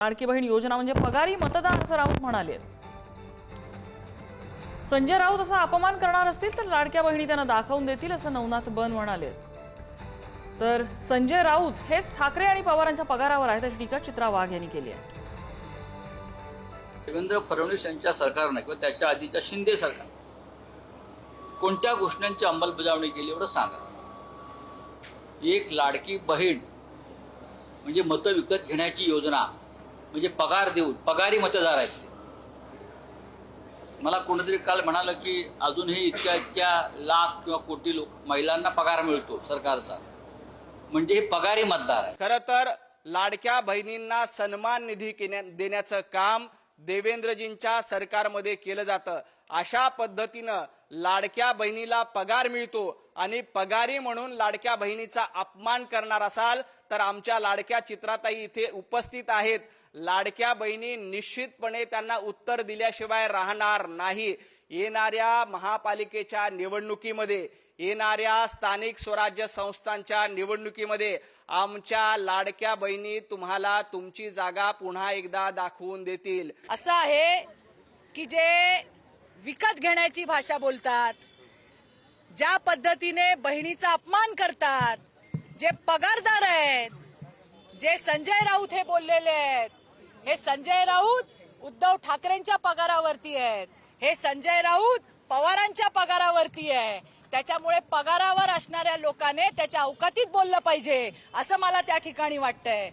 लाडकी बहीण योजना म्हणजे पगारी मतदार असं राऊत म्हणाले. संजय राऊत असा अपमान करणार असतील तर लाडक्या बहिणी त्यांना दाखवून देतील असं नवनाथ बन म्हणाले. तर संजय राऊत हेच ठाकरे आणि पवारांच्या पगारावर आहेत अशी टीका चित्रा वाघ यांनी केली आहे. देवेंद्र फडणवीस यांच्या सरकारने किंवा त्याच्या आधीच्या शिंदे सरकार कोणत्या घोषणांची अंमलबजावणी केली एवढं सांगा. एक लाडकी बहीण म्हणजे मतं विकत घेण्याची योजना म्हणजे पगार देऊन पगारी मतदार आहेत. मला कोणीतरी काल म्हणालं की अजूनही इतक्या लाख किंवा कोटी लोक महिलांना पगार मिळतो सरकारचा, म्हणजे हे पगारी मतदार आहे. खरं तर लाडक्या बहिणींना सन्मान निधी देण्याचं काम देवेंद्रजींच्या सरकारमध्ये केलं जातं. अशा पद्धतीनं लाडक्या बहिणीला पगार मिळतो आणि पगारी म्हणून लाडक्या बहिणीचा अपमान करणार असाल तर आमच्या लाडक्या चित्राताई इथे उपस्थित आहेत. लाडक्या बहिणी निश्चितपणे त्यांना उत्तर दिल्याशिवाय राहणार नाही. येणाऱ्या महापालिकेच्या निवडणुकीमध्ये, येणाऱ्या स्थानिक स्वराज्य संस्थांच्या निवडणुकीमध्ये आमच्या लाडक्या बहिणी तुम्हाला तुमची जागा पुन्हा एकदा दाखवून देतील. असं आहे की जे विकत घेण्याची भाषा बोलतात, ज्या पद्धतीने बहिणीचा अपमान करतात, जे पगारदार आहेत, जे संजय राऊत हे बोललेले आहेत, हे संजय राऊत उद्धव ठाकरेंच्या पगारावरती आहेत, हे संजय राऊत पवारांच्या पगारावरती आहे. त्याच्यामुळे पगारावर असणाऱ्या लोकांनी त्याच्या अवकातीत बोललं पाहिजे असं मला त्या ठिकाणी वाटतंय.